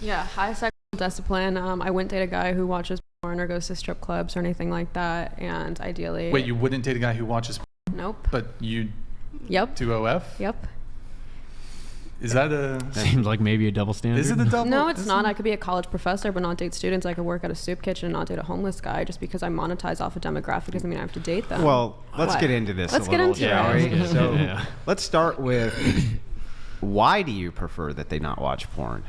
Yeah, high sexual discipline. I wouldn't date a guy who watches porn or goes to strip clubs or anything like that. And ideally... Wait, you wouldn't date a guy who watches porn? Nope. But you Yep. do OF? Yep. Is that a... Seems like maybe a double standard. Is it a double? No, it's not. I could be a college professor but not date students. I could work at a soup kitchen and not date a homeless guy. Just because I monetize off a demographic doesn't mean I have to date them. Well, let's What? get into this Let's a get little, into shall it. we? So Yeah. let's start with, why do you prefer that they not watch porn?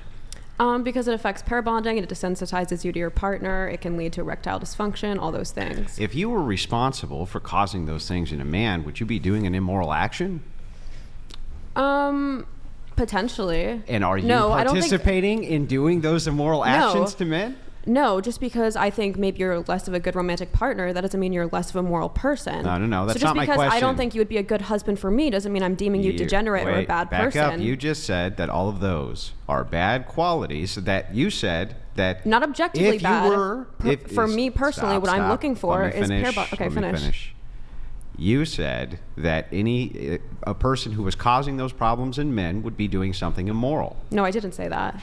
Because it affects pair bonding, it desensitizes you to your partner, it can lead to erectile dysfunction, all those things. If you were responsible for causing those things in a man, would you be doing an immoral action? Potentially. And are you I don't think- participating in doing those immoral actions to men? No, just because I think maybe you're less of a good romantic partner, that doesn't mean you're less of a moral person. No, that's so not my just because I don't question. think you would be a good husband for me doesn't mean I'm deeming you degenerate or a bad person. Back up. You just said that all of those are bad qualities. That you said that not objectively if bad. You were, For me personally, what I'm looking for is pair bonding. Okay, finish. You said that a person who was causing those problems in men would be doing something immoral. No, I didn't say that.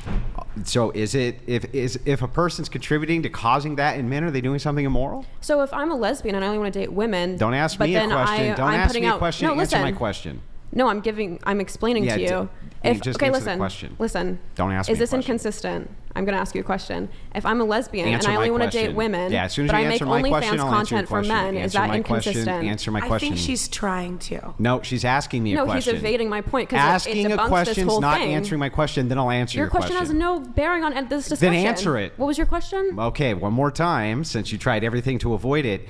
So is it if a person's contributing to causing that in men, are they doing something immoral? So if I'm a lesbian and I only want to date women, Don't ask but me a then question. Don't I'm ask putting me a out, question. No, Answer listen. my question. No, I'm explaining to you. Just answer the question. Listen. Don't ask me Is this a question. inconsistent? I'm going to ask you a question. If I'm a lesbian Answer and I only my want to date question. women, Yeah, as soon as but you I make answer my question, OnlyFans I'll answer your content for question. men, is Answer that my question. inconsistent? Answer my I question. think she's trying to. No, she's asking me a No, question. he's evading my point because Asking it a debunks question this is whole not thing. answering my question. Then I'll answer Your question has no bearing on this discussion. Then answer it. What was your question? Okay, one more time, since you tried everything to avoid it.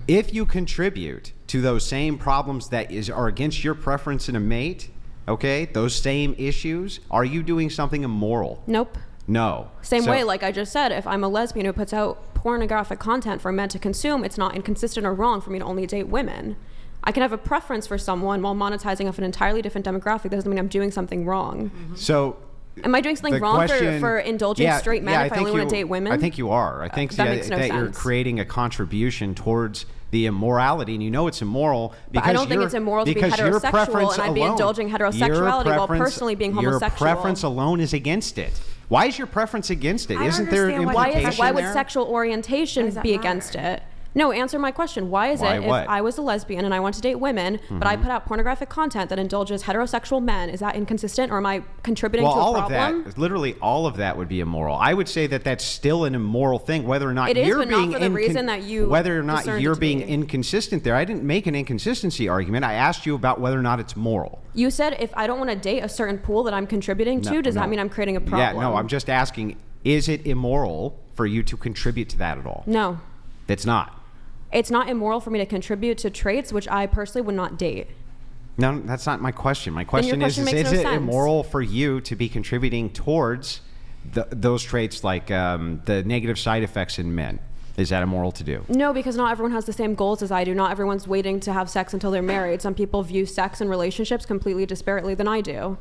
If you contribute to those same problems that are against your preference in a mate, okay, those same issues, are you doing something immoral? Nope. No. Same way, like I just said, if I'm a lesbian who puts out pornographic content for men to consume, it's not inconsistent or wrong for me to only date women. I can have a preference for someone while monetizing off an entirely different demographic. That doesn't mean I'm doing something wrong. Mm-hmm. So... Am I doing something wrong for indulging straight men if I only want to date women? I think you are. I think that makes no that sense. you're creating a contribution towards the immorality, and you know it's immoral because but I don't think it's immoral to be heterosexual, and I'd be indulging heterosexuality while personally being homosexual. Your preference alone is against it. Why is your preference against it? I Isn't there an understand implication why would there? sexual orientation be against it? No, answer my question. Why is it if I was a lesbian and I want to date women, but I put out pornographic content that indulges heterosexual men, is that inconsistent, or am I contributing to a problem? All of that, literally all of that would be immoral. I would say that that's still an immoral thing, whether or not it is, you're but being not for the reason that you whether or not discerned you're it to being be. inconsistent there. I didn't make an inconsistency argument. I asked you about whether or not it's moral. You said if I don't want to date a certain pool that I'm contributing to, does that mean I'm creating a problem? Yeah, no, I'm just asking, is it immoral for you to contribute to that at all? No. It's not. It's not immoral for me to contribute to traits which I personally would not date. No, that's not my question. My question is makes it no sense. immoral for you to be contributing towards those traits like the negative side effects in men? Is that immoral to do? No, because not everyone has the same goals as I do. Not everyone's waiting to have sex until they're married. Some people view sex and relationships completely disparately than I do.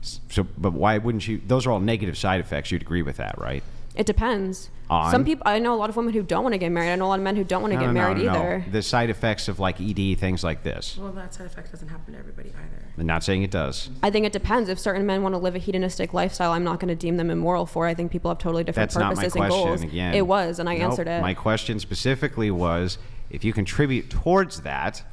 So, but why wouldn't you? Those are all negative side effects. You'd agree with that, right? It depends. Some people, I know a lot of women who don't want to get married. I know a lot of men who don't want to get married either. The side effects of like ED, things like this. Well, that side effect doesn't happen to everybody either. I'm not saying it does. I think it depends. If certain men want to live a hedonistic lifestyle, I'm not going to deem them immoral for it. I think people have totally different purposes and goals. Again. It was, and I answered it. My question specifically was, if you contribute towards that,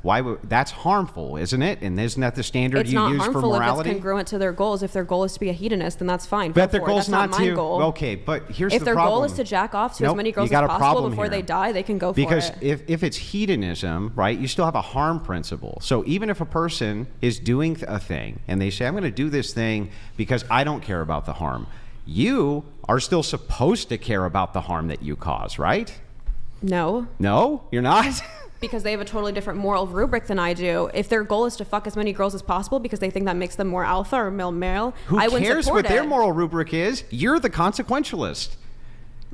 that's harmful, isn't it? And isn't that the standard you use for morality? It's not harmful if it's congruent to their goals. If their goal is to be a hedonist, then that's fine. But their goal's that's not my goal. Okay, but here's the problem. If their goal is to jack off to as many girls as possible before they die, they can go for it. Because if it's hedonism, right, you still have a harm principle. So even if a person is doing a thing and they say, I'm going to do this thing because I don't care about the harm, you are still supposed to care about the harm that you cause, right? No. No? You're not? Because they have a totally different moral rubric than I do. If their goal is to fuck as many girls as possible because they think that makes them more alpha or male, I wouldn't cares support what their moral rubric is? You're the consequentialist.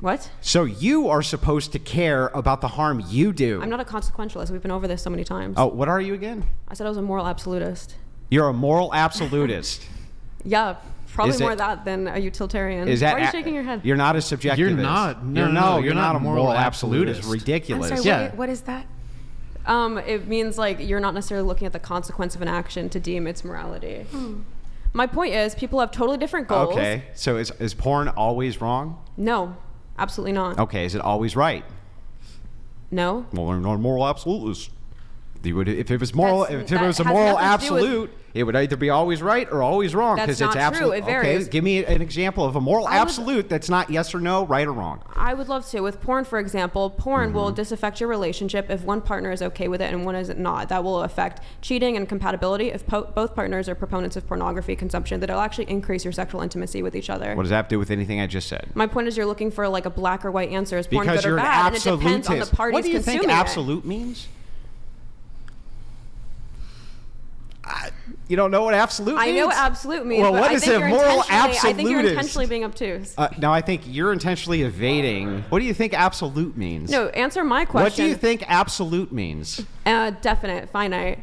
What? So you are supposed to care about the harm you do. I'm not a consequentialist. We've been over this so many times. Oh, what are you again? I said I was a moral absolutist. You're a moral absolutist. Yeah. Probably more that than a utilitarian. Is that Why are you shaking your head? You're not a subjectivist. You're not. No, you're not a moral absolutist. It's ridiculous. I'm sorry, what is that? It means like you're not necessarily looking at the consequence of an action to deem its morality. My point is, people have totally different goals. Okay. So is porn always wrong? No, absolutely not. Okay. Is it always right? No. Well, they're not moral absolutes. If it was moral, That's- if it that was a has moral nothing to do with- absolute, it would either be always right or always wrong. That's Because not it's true. absolute. It varies. Okay, give me an example of a moral I would- absolute that's not yes or no, right or wrong. I would love to. With porn, for example, porn will Mm-hmm. disaffect your relationship if one partner is okay with it and one is not. That will affect cheating and compatibility. If both partners are proponents of pornography consumption, that'll actually increase your sexual intimacy with each other. What does that have to do with anything I just said? My point is, you're looking for like a black or white answer. Is porn Because good or you're an bad? And it depends on the absolutist. parties What do you consuming think it. absolute means? You don't know what absolute means? I know what absolute means. Well, but what I is think a you're moral intentionally- I think you're absolutist? intentionally being obtuse. No, I think you're intentionally evading. What do you think absolute means? No, answer my question. What do you think absolute means? Definite, finite.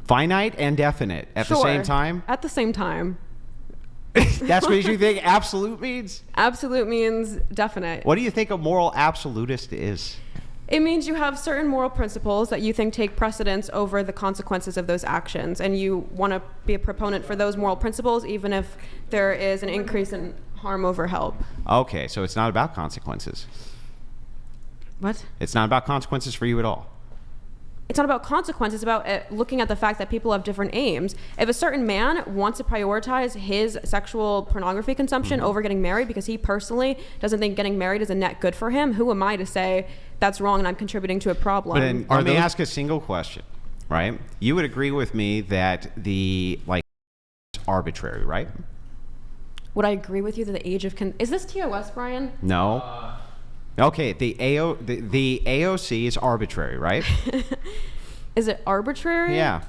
Finite and definite at the Sure. same time? At the same time. That's what you think absolute means? Absolute means definite. What do you think a moral absolutist is? It means you have certain moral principles that you think take precedence over the consequences of those actions, and you want to be a proponent for those moral principles, even if there is an increase in harm over help. Okay, so it's not about consequences. What? It's not about consequences for you at all. It's not about consequences. It's about looking at the fact that people have different aims. If a certain man wants to prioritize his sexual pornography consumption over getting married because he personally doesn't think getting married is a net good for him, who am I to say that's wrong and I'm contributing to a problem? But then let me ask a single question, right? You would agree with me that the is arbitrary, right? Would I agree with you that the age of is this TOS, Brian? No. Okay, the AOC is arbitrary, right? Is it arbitrary? Yeah.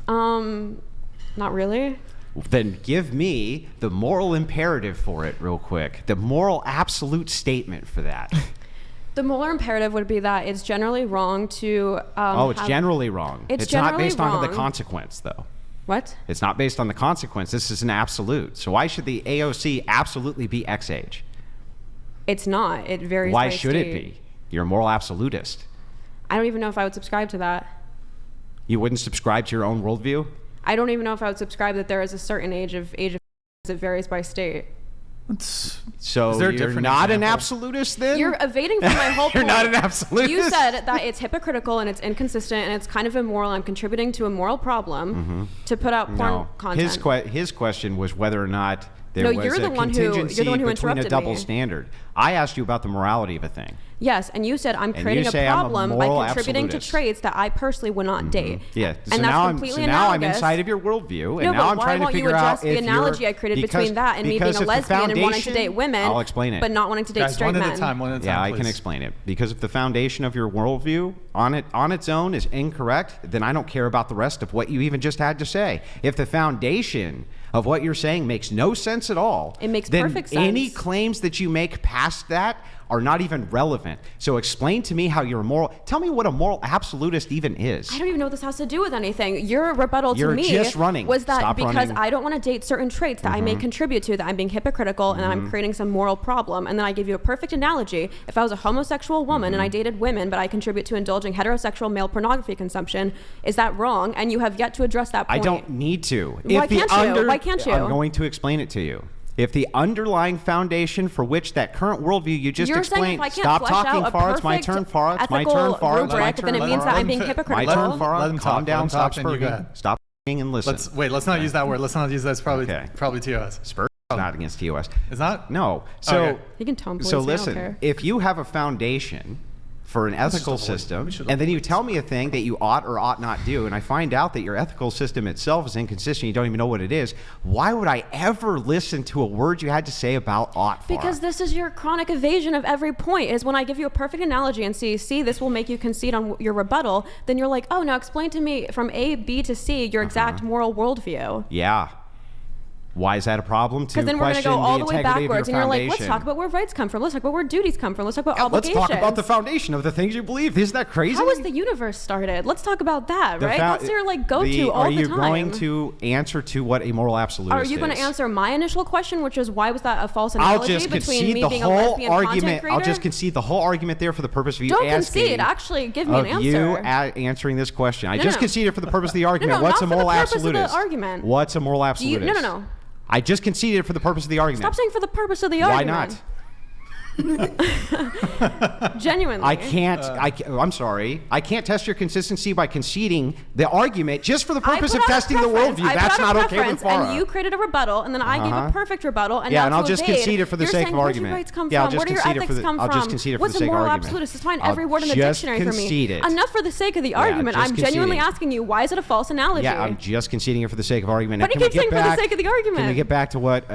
Not really. Then give me the moral imperative for it real quick. The moral absolute statement for that. The moral imperative would be that it's generally wrong to. It's generally wrong. It's not generally based on the wrong. consequence, though. What? It's not based on the consequence. This is an absolute. So why should the AOC absolutely be X age? It's not. It varies. Why by should it state. be? You're a moral absolutist. I don't even know if I would subscribe to that. You wouldn't subscribe to your own worldview? I don't even know if I would subscribe that there is a certain age of it varies by state. So Is there a you're different not an example? absolutist then? You're evading from my whole point. You're not an absolutist? You said that it's hypocritical and it's inconsistent and it's kind of immoral. I'm contributing to a moral problem to put out porn No. content. His question was whether or not there No, was you're a the one who- you're the contingency one who between a interrupted double me. standard. I asked you about the morality of a thing. Yes, and you said I'm you creating a say I'm a problem by moral contributing to absolutist. traits that I personally would not date. Yeah. and So that's now completely now I'm analogous. inside of your worldview, and No, now but I'm why trying to won't you figure out address the if analogy you're, I created because, between that and me being because a if the lesbian and wanting to foundation- date women, I'll explain it. but not wanting to date Guys, straight one men? at a time. One at a time. Yeah, I can please. explain it. Because if the foundation of your worldview on its own is incorrect, then I don't care about the rest of what you even just had to say. If the foundation of what you're saying makes no sense at all, It makes then perfect any sense. claims that you make past that are not even relevant. So explain to me how you're moral. Tell me what a moral absolutist even is. I don't even know what this has to do with anything. Your rebuttal You're to me just running. was that Stop because running. I don't want to date certain traits that I may contribute to, that I'm being hypocritical and I'm creating some moral problem. And then I give you a perfect analogy. If I was a homosexual woman and I dated women, but I contribute to indulging heterosexual male pornography consumption, is that wrong? And you have yet to address that I point. don't need to. Why can't you? Why can't you? I'm going to explain it to you. If the underlying foundation for which that current worldview you just You're saying explained, if I can't stop flesh talking, out a Far. It's my perfect turn, Far. It's my ethical turn, Far. It's my rubric, turn. then it means that I'm being My hypocritical. turn, Far. Let him Calm talk, down. let him Stop talk, and you go spurting. ahead. Stop and listen. Let's not use that word. Let's not use that. It's probably Okay. probably TOS. Spur not against TOS. It's not. No. So Okay. You can tone police so me, I don't listen. care. If you have a foundation for an ethical avoid- system, we should and then avoid you tell me a thing that you ought or ought not do, and I find out that your ethical system itself is inconsistent, you don't even know what it is, why would I ever listen to a word you had to say about ought? Far? Because this is your chronic evasion of every point. Is when I give you a perfect analogy and see, this will make you concede on your rebuttal, then you're like, oh, now explain to me from A, B to C your exact moral worldview. Yeah. Why is that a problem? Because then we're going to go all the way backwards, and you're like, let's talk about where rights come from. Let's talk about where duties come from. Let's talk about obligations. Let's talk about the foundation of the things you believe. Isn't that crazy? How was the universe started? Let's talk about that, right? That's your go-to all the time. Are you going to answer to what a moral absolutist is? Are you going to answer my initial question, which is why was that a false analogy between me being a lesbian content creator? I'll just concede the whole argument there for the purpose of you asking. Don't asking. concede. Actually, give me an answer. You answering this question. I just conceded for the purpose of the argument. What's a moral absolutist? What's a moral absolutist? No. I just conceded for the purpose of the argument. Stop saying for the purpose of the argument. Why not? Genuinely. I'm sorry. I can't test your consistency by conceding the argument just for the purpose of testing the worldview. That's not okay with Farah. And you created a rebuttal, and then I gave a perfect rebuttal. And and I'll just concede it for the sake of argument. Where do your rights come from? Where do your ethics come from? I'll just concede it for the What's sake a of moral argument. absolutist? It's fine. Every word in the dictionary for me. Enough for the sake of the argument. I'm genuinely asking you, why is it a false analogy? Yeah, I'm just conceding it for the sake of argument. But you keep saying for the sake of the argument. Can we get back to what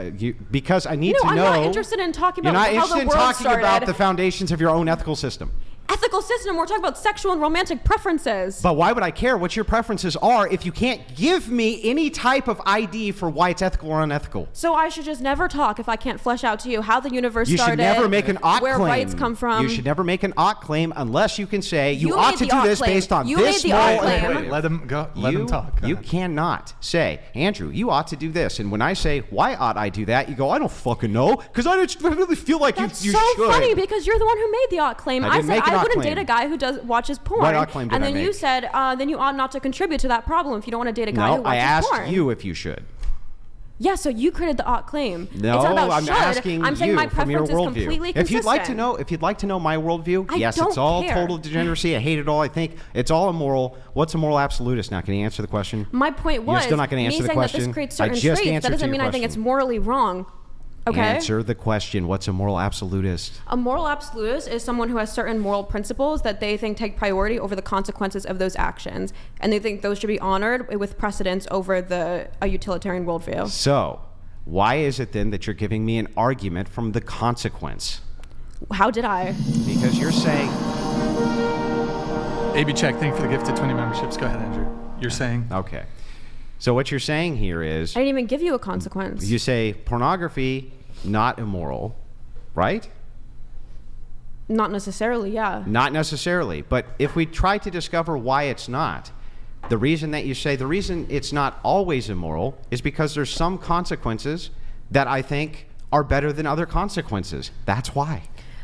because I need to know. I'm not interested in talking about how the world started. You're not interested in talking about the foundations of your own ethical system. Ethical system, we're talking about sexual and romantic preferences. But why would I care what your preferences are if you can't give me any type of ID for why it's ethical or unethical? So I should just never talk if I can't flesh out to you how the universe started. You should never make an ought where claim. Rights come from. You should never make an ought claim unless you can say you ought to do this based on you this made the ought claim. Wait, let him go. Let him talk. You cannot say, Andrew, you ought to do this. And when I say, why ought I do that? You go, I don't fucking know, because I really feel like you should. That's so funny because you're the one who made the ought claim. I said I wouldn't date a guy who watches porn. What ought claim did and then I make? You said, then you ought not to contribute to that problem if you don't want to date a guy who watches porn. No, I asked you if you should. Yeah, so you created the ought claim. No, it's not about I'm should. asking I'm saying you my from your preference is worldview. completely If consistent. you'd like to know my worldview, yes, don't it's all care. total degeneracy. I hate it all. I think it's all immoral. What's a moral absolutist? Now, can you answer the question? My point was, You're still not going to answer me the saying question. that this creates I certain just traits, answered that doesn't to mean your I think it's question. morally wrong. Okay? Answer the question. What's a moral absolutist? A moral absolutist is someone who has certain moral principles that they think take priority over the consequences of those actions, and they think those should be honored with precedence over a utilitarian worldview. So, why is it then that you're giving me an argument from the consequence? How did I? Because you're saying... AB Check, thank you for the gift of 20 memberships. Go ahead, Andrew. You're saying... Okay. So what you're saying here is... I didn't even give you a consequence. You say pornography, not immoral, right? Not necessarily, yeah. Not necessarily. But if we try to discover why it's not, the reason it's not always immoral is because there's some consequences that I think are better than other consequences. That's why.